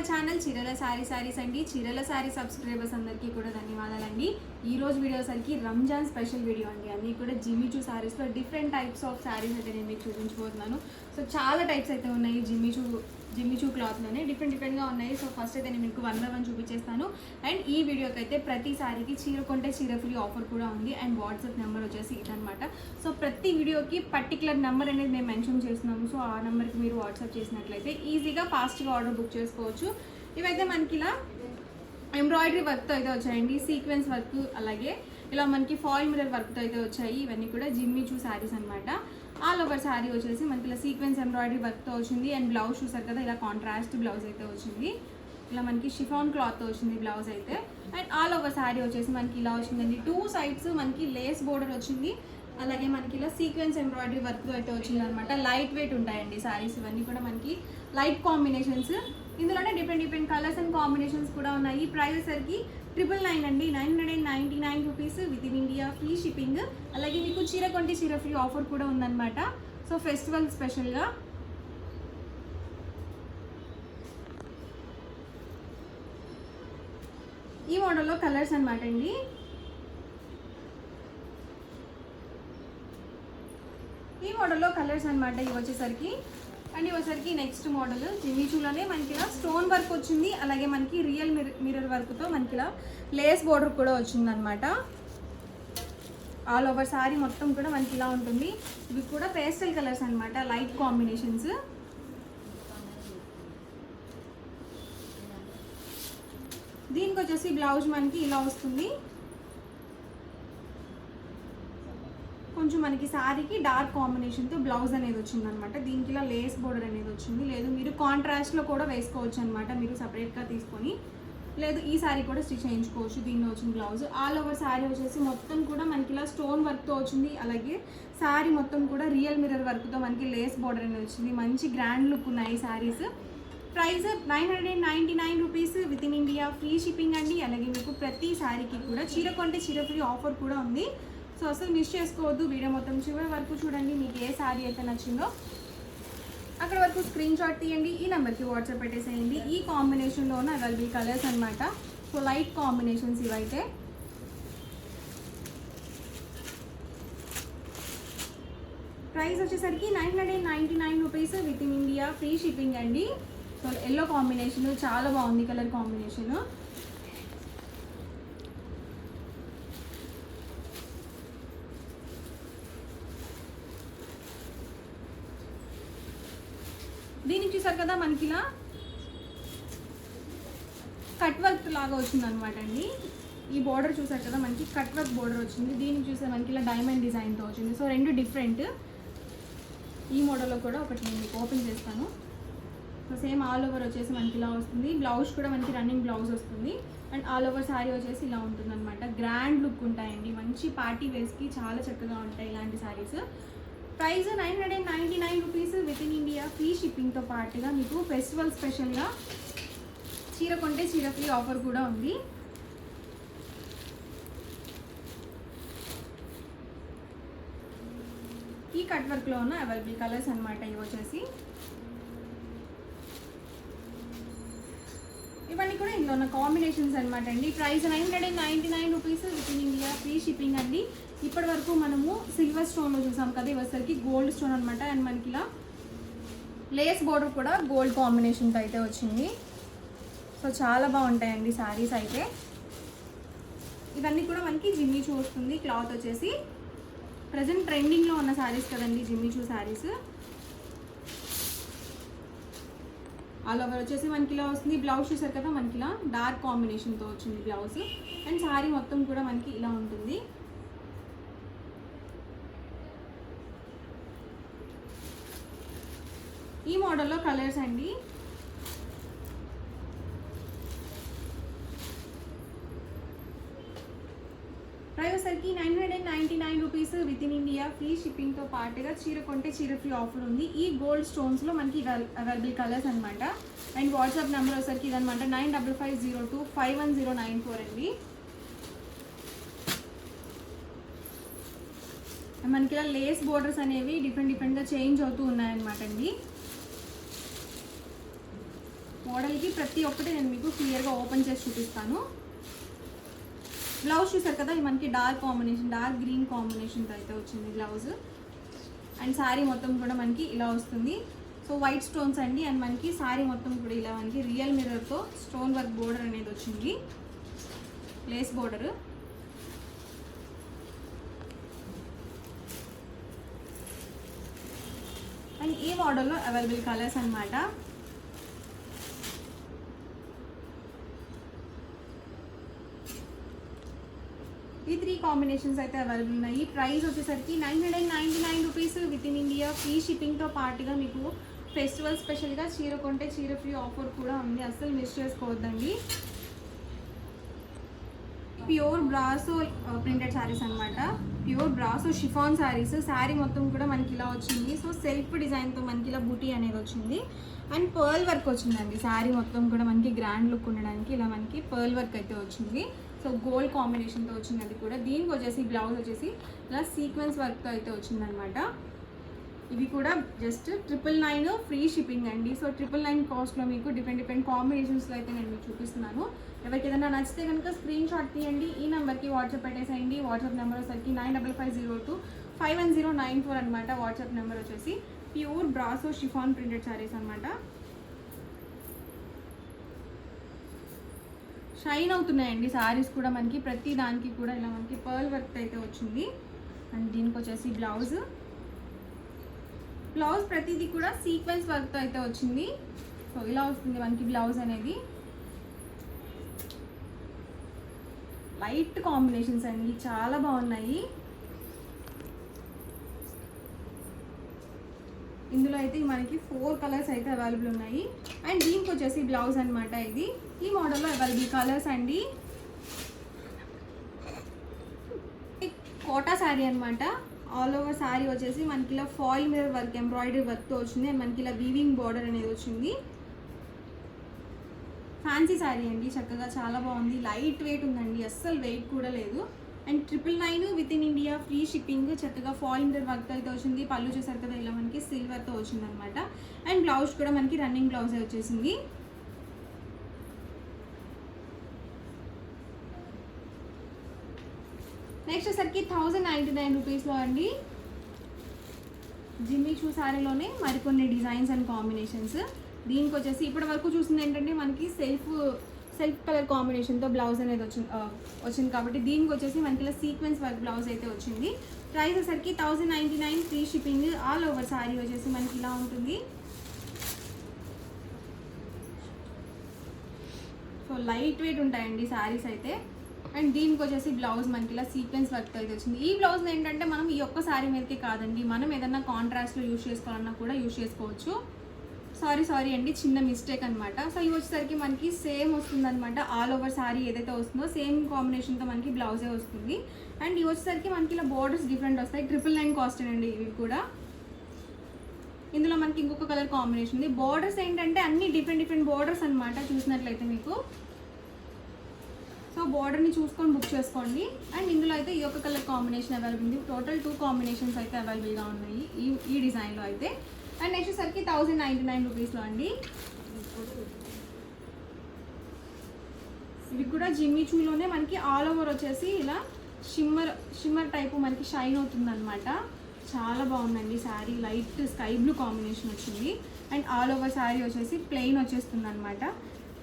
Channel చీరల సారీస్ అండి. చీరల సారీ సబ్స్క్రైబర్స్ అందరికీ కూడా ధన్యవాదాలండి. ఈ రోజు వీడియో సరికి రంజాన్ స్పెషల్ వీడియో అండి. అన్నీ కూడా జిమ్మిచూ సారీస్లో డిఫరెంట్ టైప్స్ ఆఫ్ సారీస్ అయితే నేను మీకు చూపించబోతున్నాను. సో చాలా టైప్స్ అయితే ఉన్నాయి జిమ్మిచూ క్లాత్లోనే డిఫరెంట్గా ఉన్నాయి. సో ఫస్ట్ అయితే నేను మీకు 1 by 1 చూపించేస్తాను. అండ్ ఈ వీడియోకి అయితే ప్రతి సారీకి చీర కొంటే చీర ఫ్రీ ఆఫర్ కూడా ఉంది. అండ్ వాట్సాప్ నెంబర్ వచ్చేసి ఇదనమాట. సో ప్రతి వీడియోకి పర్టికులర్ నెంబర్ అనేది మేము మెన్షన్ చేస్తున్నాము. సో ఆ నెంబర్కి మీరు వాట్సాప్ చేసినట్లయితే ఈజీగా ఫాస్ట్గా ఆర్డర్ బుక్ చేసుకోవచ్చు. ఇవైతే మనకి ఇలా ఎంబ్రాయిడరీ వర్క్తో అయితే వచ్చాయండి, సీక్వెన్స్ వర్క్, అలాగే ఇలా మనకి ఫాయిల్ మిర్రర్ వర్క్తో అయితే వచ్చాయి. ఇవన్నీ కూడా జిమ్మిచూ శారీస్ అనమాట. ఆల్ ఓవర్ శారీ వచ్చేసి మనకి ఇలా సీక్వెన్స్ ఎంబ్రాయిడరీ వర్క్తో వచ్చింది. అండ్ బ్లౌజ్ చూసారు కదా, ఇలా కాంట్రాస్ట్ బ్లౌజ్ అయితే వచ్చింది. ఇలా మనకి షిఫాన్ క్లాత్తో వచ్చింది బ్లౌజ్ అయితే. అండ్ ఆల్ ఓవర్ శారీ వచ్చేసి మనకి ఇలా వచ్చిందండి. 2 sides మనకి లేస్ బోర్డర్ వచ్చింది. అలాగే మనకి ఇలా సీక్వెన్స్ ఎంబ్రాయిడరీ వర్క్తో అయితే వచ్చింది అనమాట. లైట్ వెయిట్ ఉంటాయండి శారీస్. ఇవన్నీ కూడా మనకి లైట్ కాంబినేషన్స్. ఇందులోనే డిఫరెంట్ కలర్స్ అండ్ కాంబినేషన్స్ కూడా ఉన్నాయి. ప్రైస్ సరికి 999 అండి, 999 rupees within India, free shipping. అలాగే మీకు చీర కొంటే చీర ఫ్రీ ఆఫర్ కూడా ఉందన్నమాట. సో ఫెస్టివల్ స్పెషల్గా ఈ మోడల్లో కలర్స్ అనమాట అండి. ఈ మోడల్లో కలర్స్ అనమాట ఇవి వచ్చేసరికి. అండ్ ఇవసరికి నెక్స్ట్ మోడల్ జిమ్మిచూలోనే మనకి ఇలా స్టోన్ వర్క్ వచ్చింది. అలాగే మనకి రియల్ మిర్రర్ వర్క్తో మనకి ఇలా లేస్ బోర్డర్ కూడా వచ్చింది అనమాట. ఆల్ ఓవర్ సారీ మొత్తం కూడా మనకి ఇలా ఉంటుంది. ఇవి కూడా పేస్టల్ కలర్స్ అనమాట, లైట్ కాంబినేషన్స్. దీనికి వచ్చేసి బ్లౌజ్ మనకి ఇలా వస్తుంది. కొంచెం మనకి శారీకి డార్క్ కాంబినేషన్తో బ్లౌజ్ అనేది వచ్చింది అనమాట. దీనికి ఇలా లేస్ బోర్డర్ అనేది వచ్చింది. లేదు మీరు కాంట్రాస్ట్లో కూడా వేసుకోవచ్చు అనమాట, మీరు సపరేట్గా తీసుకొని. లేదు ఈ శారీ కూడా స్టిచ్ చేయించుకోవచ్చు. దీనిలో వచ్చిన బ్లౌజ్. ఆల్ ఓవర్ శారీ వచ్చేసి మొత్తం కూడా మనకి ఇలా స్టోన్ వర్క్తో వచ్చింది. అలాగే శారీ మొత్తం కూడా రియల్ మిర్రర్ వర్క్తో మనకి లేస్ బోర్డర్ అనేది వచ్చింది. మంచి గ్రాండ్ లుక్ ఉన్నాయి saris. Price 999 rupees within India, free shipping అండి. అలాగే మీకు ప్రతి శారీకి కూడా చీర కొంటే చీర ఫ్రీ ఆఫర్ కూడా ఉంది. సో అసలు మిస్ చేసుకోవద్దు. వీడియో మొత్తం చివరి వరకు చూడండి. మీకు ఏ శారీ అయితే నచ్చిందో అక్కడ వరకు స్క్రీన్ షాట్ తీయండి, ఈ నెంబర్కి వాట్సాప్ పెట్టేసేయండి. ఈ కాంబినేషన్లో ఉన్న అవైలబుల్ కలర్స్ అనమాట. సో లైట్ కాంబినేషన్స్ ఇవైతే. ప్రైస్ వచ్చేసరికి 999 rupees within India, free shipping అండి. సో ఎల్లో కాంబినేషన్ చాలా బాగుంది, కలర్ కాంబినేషన్. దీనికి చూసారు కదా మనకి ఇలా కట్ వర్క్ లాగా వచ్చింది అనమాట అండి. ఈ బోర్డర్ చూసారు కదా, మనకి కట్ వర్క్ బోర్డర్ వచ్చింది. దీనికి చూసే మనకి ఇలా డైమండ్ డిజైన్తో వచ్చింది. సో రెండు డిఫరెంట్. ఈ మోడల్లో కూడా ఒకటి నేను మీకు ఓపెన్ చేస్తాను. సో సేమ్ ఆల్ ఓవర్ వచ్చేసి మనకి ఇలా వస్తుంది. బ్లౌజ్ కూడా మనకి రన్నింగ్ బ్లౌజ్ వస్తుంది. అండ్ ఆల్ ఓవర్ శారీ వచ్చేసి ఇలా ఉంటుంది అనమాట. గ్రాండ్ లుక్ ఉంటాయండి, మంచి పార్టీ వేర్స్కి చాలా చక్కగా ఉంటాయి ఇలాంటి saris. Price 999 rupees within India, free షిప్పింగ్తో పాటుగా మీకు ఫెస్టివల్ స్పెషల్గా చీర కొంటే చీర ఫ్రీ ఆఫర్ కూడా ఉంది. ఈ కట్ వర్క్లో ఉన్న అవైలబుల్ కలర్స్ అనమాట ఇవి వచ్చేసి. ఇవన్నీ కూడా ఇందులో ఉన్న కాంబినేషన్స్ అనమాట అండి. Price 999 rupees within India, free shipping అండి. ఇప్పటి వరకు మనము సిల్వర్ స్టోన్లో చూసాం కదా, ఇవసరికి గోల్డ్ స్టోన్ అనమాట. అండ్ మనకి ఇలా లేస్ బోర్డర్ కూడా గోల్డ్ కాంబినేషన్తో అయితే వచ్చింది. సో చాలా బాగుంటాయండి శారీస్ అయితే. ఇవన్నీ కూడా మనకి జిమ్మిచూ వస్తుంది. క్లాత్ వచ్చేసి ప్రజెంట్ ట్రెండింగ్లో ఉన్న శారీస్ కదండి జిమ్మిచూ శారీస్. ఆల్ ఓవర్ వచ్చేసి మనకి ఇలా వస్తుంది. బ్లౌజ్ చూసారు కదా, మనకి ఇలా డార్క్ కాంబినేషన్తో వచ్చింది బ్లౌజ్. అండ్ శారీ మొత్తం కూడా మనకి ఇలా ఉంటుంది. ఈ మోడల్లో కలర్స్ అండి. ప్రైస్ సరికి 999 rupees within India, free షిప్పింగ్తో పాటుగా చీర కొంటే చీర ఫ్రీ ఆఫర్ ఉంది. ఈ గోల్డ్ స్టోన్స్లో మనకి అవైలబుల్ కలర్స్ అనమాట. అండ్ వాట్సాప్ నెంబర్ వచ్చేసరికి ఇదనమాట 9550251094 అండి. మనకి ఇలా లేస్ బోర్డర్స్ అనేవి డిఫరెంట్గా చేంజ్ అవుతూ ఉన్నాయన్నమాట అండి. మోడల్కి ప్రతి ఒక్కటి నేను మీకు క్లియర్గా ఓపెన్ చేసి చూపిస్తాను. బ్లౌజ్ చూసారు కదా, ఇది మనకి డార్క్ కాంబినేషన్, డార్క్ గ్రీన్ కాంబినేషన్తో అయితే వచ్చింది బ్లౌజ్. అండ్ శారీ మొత్తం కూడా మనకి ఇలా వస్తుంది. సో వైట్ స్టోన్స్ అండి. అండ్ మనకి శారీ మొత్తం కూడా ఇలా మనకి రియల్ మిర్రర్తో స్టోన్ వర్క్ బోర్డర్ అనేది వచ్చింది, లేస్ బోర్డర్. అండ్ ఈ మోడల్లో అవైలబుల్ కలర్స్ అన్నమాట. ఈ 3 కాంబినేషన్స్ అయితే అవైలబుల్ ఉన్నాయి. ప్రైస్ వచ్చేసరికి 999 rupees within India. Free షిప్పింగ్తో పాటుగా మీకు ఫెస్టివల్ స్పెషల్గా చీర కొంటే చీర ఫ్రీ ఆఫర్ కూడా ఉంది, అస్సలు మిస్ చేసుకోవద్దండి. ప్యూర్ బ్రాసో ప్రింటెడ్ శారీస్ అనమాట, pure brasso chiffon saris. Sari మొత్తం కూడా మనకి ఇలా వచ్చింది. సో సెల్ఫ్ డిజైన్తో మనకి ఇలా బూటీ అనేది వచ్చింది. అండ్ పర్ల్ వర్క్ వచ్చిందండి. శారీ మొత్తం కూడా మనకి గ్రాండ్ లుక్ ఉండడానికి ఇలా మనకి పర్ల్ వర్క్ అయితే వచ్చింది. సో గోల్డ్ కాంబినేషన్తో వచ్చింది అది కూడా. దీనికి వచ్చేసి బ్లౌజ్ వచ్చేసి ఇలా సీక్వెన్స్ వర్క్తో అయితే వచ్చిందనమాట. ఇవి కూడా జస్ట్ 999 ఫ్రీ షిప్పింగ్ అండి. సో 999 కాస్ట్లో మీకు డిఫరెంట్ కాంబినేషన్స్లో అయితే నేను మీకు చూపిస్తున్నాను. ఎవరికి ఏదైనా నచ్చితే కనుక స్క్రీన్ షాట్ తీయండి, ఈ నెంబర్కి వాట్సాప్ పెట్టేసేయండి. వాట్సాప్ నెంబర్ వచ్చేసరికి 9550251094 అనమాట. వాట్సాప్ నెంబర్ వచ్చేసి pure brasso chiffon printed saris అనమాట. షైన్ అవుతున్నాయండి శారీస్ కూడా మనకి, ప్రతి దానికి కూడా ఇలా మనకి పర్ల్ వర్క్ అయితే వచ్చింది. అండ్ దీనికి వచ్చేసి బ్లౌజ్ ప్రతిదీ కూడా సీక్వెన్స్ వర్క్తో అయితే వచ్చింది. సో ఇలా వస్తుంది మనకి బ్లౌజ్ అనేది. లైట్ కాంబినేషన్స్ అండి, చాలా బాగున్నాయి. ఇందులో అయితే మనకి 4 కలర్స్ అయితే అవైలబుల్ ఉన్నాయి. అండ్ దీనికి వచ్చేసి బ్లౌజ్ అనమాట. ఇది ఈ మోడల్లో అవైలబుల్ కలర్స్ అండి. కోటా శారీ అనమాట. ఆల్ ఓవర్ శారీ వచ్చేసి మనకి ఇలా ఫాయిల్ మిర్రర్ వర్క్, ఎంబ్రాయిడరీ వర్క్తో వచ్చింది. అండ్ మనకి ఇలా వీవింగ్ బార్డర్ అనేది వచ్చింది. ఫ్యాన్సీ శారీ అండి, చక్కగా చాలా బాగుంది. లైట్ వెయిట్ ఉందండి, అస్సలు వెయిట్ కూడా లేదు. And 999 with in India free shipping. చక్కగా ఫాయిల్ మిర్రర్ వర్క్ అయితే వచ్చింది. పళ్ళు చూసారు కదా, ఇలా మనకి సిల్వర్తో వచ్చింది అనమాట. అండ్ బ్లౌజ్ కూడా మనకి రన్నింగ్ బ్లౌజ్ వచ్చేసింది. నెక్స్ట్ వచ్చేసరికి 1099 రూపీస్లో అండి. జిమ్మి చూ శారీలోనే మరికొన్ని డిజైన్స్ అండ్ కాంబినేషన్స్. దీనికి వచ్చేసి ఇప్పటి వరకు చూసింది ఏంటంటే మనకి సెల్ఫ్ కలర్ కాంబినేషన్తో బ్లౌజ్ అనేది వచ్చింది కాబట్టి దీనికి వచ్చేసి మనకి ఇలా సీక్వెన్స్ వర్క్ బ్లౌజ్ అయితే వచ్చింది. ప్రైస్ వచ్చేసరికి 1099 free shipping. All over sari వచ్చేసి మనకి ఇలా ఉంటుంది. సో లైట్ వెయిట్ ఉంటాయండి శారీస్ అయితే. అండ్ దీనికి వచ్చేసి బ్లౌజ్ మనకి ఇలా సీక్వెన్స్ వర్క్ అయితే వచ్చింది. ఈ బ్లౌజ్ ఏంటంటే మనం ఈ ఒక్క శారీ మీదకి కాదండి, మనం ఏదన్నా కాంట్రాస్ట్లో యూజ్ చేసుకోవాలన్నా కూడా యూజ్ చేసుకోవచ్చు. సారీ అండి, చిన్న మిస్టేక్ అనమాట. సో ఇవి వచ్చేసరికి మనకి సేమ్ వస్తుంది అనమాట. ఆల్ ఓవర్ శారీ ఏదైతే వస్తుందో సేమ్ కాంబినేషన్తో మనకి బ్లౌజే వస్తుంది. అండ్ ఇవి వచ్చేసరికి మనకి ఇలా బోర్డర్స్ డిఫరెంట్ వస్తాయి. 999 కాస్ట్ అండి ఇవి కూడా. ఇందులో మనకి ఇంకొక కలర్ కాంబినేషన్ ఉంది. బోర్డర్స్ ఏంటంటే అన్ని డిఫరెంట్ బోర్డర్స్ అనమాట చూసినట్లయితే మీకు. సో బోర్డర్ని చూసుకొని బుక్ చేసుకోండి. అండ్ ఇందులో అయితే ఈ యొక్క కలర్ కాంబినేషన్ అవైలబుల్ ఉంది. టోటల్ 2 కాంబినేషన్స్ అయితే అవైలబుల్గా ఉన్నాయి ఈ డిజైన్లో అయితే. అండ్ నెక్స్ట్ వచ్చేసరికి 1099 రూపీస్లో అండి. ఇవి కూడా జిమ్మి చూలోనే మనకి ఆల్ ఓవర్ వచ్చేసి ఇలా షిమ్మర్ టైపు మనకి షైన్ అవుతుంది అనమాట. చాలా బాగుందండి sari. Light sky blue combination వచ్చింది. అండ్ ఆల్ ఓవర్ శారీ వచ్చేసి ప్లెయిన్ వచ్చేస్తుంది అనమాట.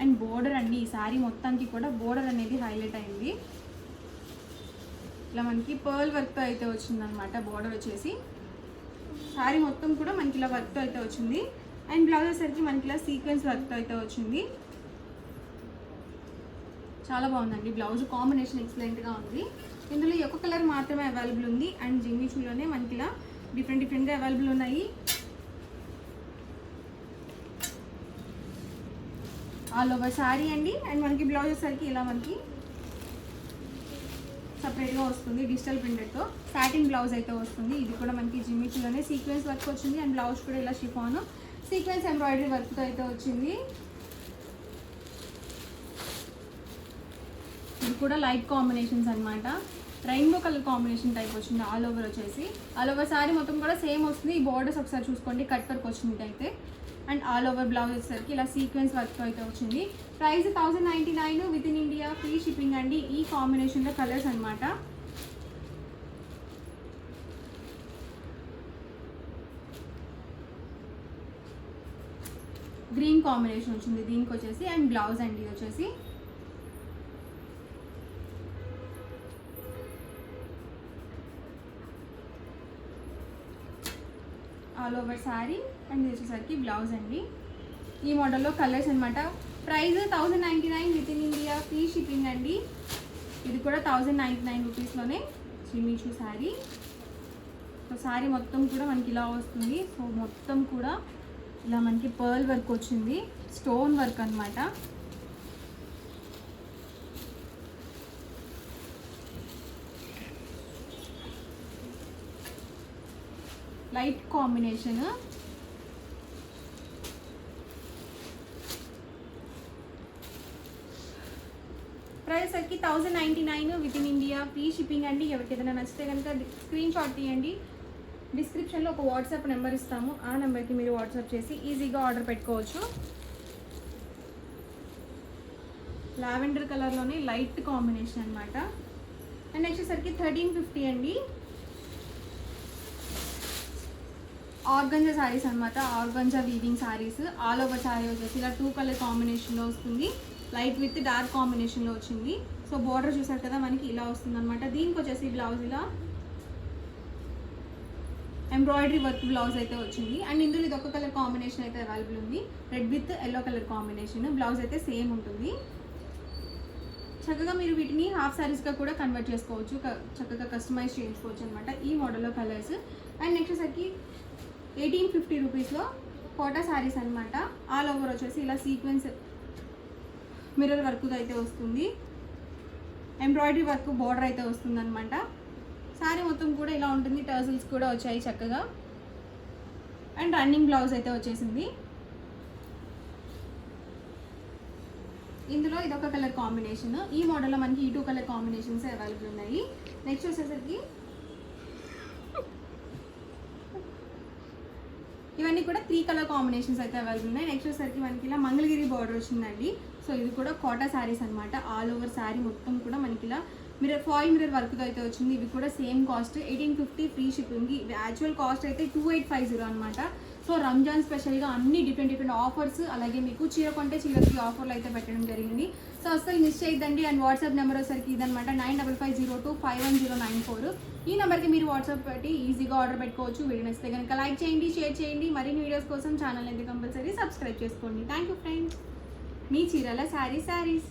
అండ్ బోర్డర్ అండి, ఈ శారీ మొత్తానికి కూడా బోర్డర్ అనేది హైలైట్ అయింది. ఇలా మనకి పర్ల్ వర్క్తో అయితే వచ్చిందనమాట. బోర్డర్ వచ్చేసి శారీ మొత్తం కూడా మనకి ఇలా వర్క్తో అయితే వచ్చింది. అండ్ బ్లౌజ్ వచ్చేసరికి మనకి ఇలా సీక్వెన్స్ వర్క్తో అయితే వచ్చింది. చాలా బాగుందండి బ్లౌజ్ కాంబినేషన్, ఎక్సలెంట్గా ఉంది. ఇందులో ఈ ఒక్క కలర్ మాత్రమే అవైలబుల్ ఉంది. అండ్ జిమ్మి చూలోనే మనకి ఇలా డిఫరెంట్గా అవైలబుల్ ఉన్నాయి. ఆల్ ఓవర్ శారీ అండి. అండ్ మనకి బ్లౌజ్ వచ్చేసరికి ఇలా మనకి సపరేట్గా వస్తుంది డిజిటల్ ప్రింటెడ్తో. సాటిన్ బ్లౌజ్ అయితే వస్తుంది. ఇది కూడా మనకి జిమ్మి చూలోనే సీక్వెన్స్ వర్క్ వచ్చింది. అండ్ బ్లౌజ్ కూడా ఇలా షిఫాన్ సీక్వెన్స్ ఎంబ్రాయిడరీ వర్క్తో అయితే వచ్చింది. ఇది కూడా లైట్ కాంబినేషన్స్ అనమాట. రెయిన్బో కలర్ కాంబినేషన్ టైప్ వచ్చింది. ఆల్ ఓవర్ వచ్చేసి ఆల్ ఓవర్ శారీ మొత్తం కూడా సేమ్ వస్తుంది. ఈ బోర్డర్స్ ఒకసారి చూసుకోండి, కట్ వర్క్ వచ్చింది అయితే. అండ్ ఆల్ ఓవర్ బ్లౌజ్ వచ్చేసరికి ఇలా సీక్వెన్స్ వర్క్తో అయితే వచ్చింది. Price 1099 with in India, free shipping అండి. ఈ కాంబినేషన్లో కలర్స్ అనమాట. గ్రీన్ కాంబినేషన్ వచ్చింది దీనికి వచ్చేసి. అండ్ బ్లౌజ్ అండి ఇది వచ్చేసి ఆల్ ఓవర్ శారీ. అండ్ ఇది వచ్చేసరికి బ్లౌజ్ అండి. ఈ మోడల్లో కలర్స్ అనమాట. Price 1099 with in India, free shipping అండి. ఇది కూడా 1099 రూపీస్లోనే జిమిచూ శారీ. సో శారీ మొత్తం కూడా మనకి ఇలా వస్తుంది. సో మొత్తం కూడా ఇలా మనకి పర్ల్ వర్క్ వచ్చింది, స్టోన్ వర్క్ అనమాట. Light combination. ప్రైస్ వచ్చి 1099 with in India, free shipping అండి. ఎవరికి ఏదైనా నచ్చితే కనుక స్క్రీన్ షాట్ తీయండి. డిస్క్రిప్షన్లో ఒక వాట్సాప్ నెంబర్ ఇస్తాము, ఆ నెంబర్కి మీరు వాట్సాప్ చేసి ఈజీగా ఆర్డర్ పెట్టుకోవచ్చు. లావెండర్ కలర్లోనే లైట్ కాంబినేషన్ అనమాట. అండ్ నెక్స్ట్ వచ్చేసరికి 1350 అండి. ఆర్గంజా శారీస్ అనమాట. Organza weaving saris. All over sari వచ్చేసి ఇలా 2 కలర్ కాంబినేషన్లో వస్తుంది. లైట్ విత్ డార్క్ కాంబినేషన్లో వచ్చింది. సో బార్డర్ చూసారు కదా మనకి ఇలా వస్తుంది అనమాట. దీనికి వచ్చేసి బ్లౌజ్ ఇలా ఎంబ్రాయిడరీ వర్క్ బ్లౌజ్ అయితే వచ్చింది. అండ్ ఇందులో ఇది ఒక కలర్ కాంబినేషన్ అయితే అవైలబుల్ ఉంది, red with yellow colour combination. Blouse అయితే సేమ్ ఉంటుంది. చక్కగా మీరు వీటిని హాఫ్ శారీస్గా కూడా కన్వర్ట్ చేసుకోవచ్చు, చక్కగా కస్టమైజ్ చేయించుకోవచ్చు అనమాట. ఈ మోడల్లో కలర్స్. అండ్ నెక్స్ట్ వచ్చేసరికి 1850 రూపీస్లో కోటా శారీస్ అనమాట. ఆల్ ఓవర్ వచ్చేసి ఇలా సీక్వెన్స్ మిర్రర్ వర్క్ అయితే వస్తుంది, ఎంబ్రాయిడరీ వర్క్ బార్డర్ అయితే వస్తుంది అనమాట. శారీ మొత్తం కూడా ఇలా ఉంటుంది. టర్సల్స్ కూడా వచ్చాయి చక్కగా. అండ్ రన్నింగ్ బ్లౌజ్ అయితే వచ్చేసింది. ఇందులో ఇదొక కలర్ కాంబినేషన్. ఈ మోడల్లో మనకి ఈ 2 కలర్ కాంబినేషన్స్ అవైలబుల్ ఉన్నాయి. నెక్స్ట్ వచ్చేసరికి ఇవన్నీ కూడా 3 కలర్ కాంబినేషన్స్ అయితే అవైలబుల్ ఉన్నాయి. నెక్స్ట్ వచ్చేసరికి మనకి ఇలా మంగళగిరి బార్డర్ వచ్చిందండి. సో ఇది కూడా కోటా శారీస్ అనమాట. ఆల్ ఓవర్ శారీ మొత్తం కూడా మనకి ఇలా ఫాయిల్ మిర్రర్ వర్క్తో అయితే వచ్చింది. ఇవి కూడా సేమ్ కాస్ట్ 1850, ఫ్రీ షిప్పింగ్. ఇవి యాక్చువల్ కాస్ట్ అయితే 2850 అనమాట. సో రంజాన్ స్పెషల్గా అన్ని డిఫరెంట్ ఆఫర్స్, అలాగే మీకు చీర కొంటే చీరకి ఆఫర్లు అయితే పెట్టడం జరిగింది. సో అస్సలు మిస్ చేయొద్దండి. అండ్ వాట్సాప్ నెంబర్ వచ్చేసరికి ఇదనమాట 9550251094. ఈ నెంబర్కి మీరు వాట్సాప్ పెట్టి ఈజీగా ఆర్డర్ పెట్టుకోవచ్చు. వీడియో నచ్చితే కనుక లైక్ చేయండి, షేర్ చేయండి. మరిన్ని వీడియోస్ కోసం ఛానల్ అయితే కంపల్సరీ సబ్స్క్రైబ్ చేసుకోండి. Thank you friends. మీ చీరల శారీస్.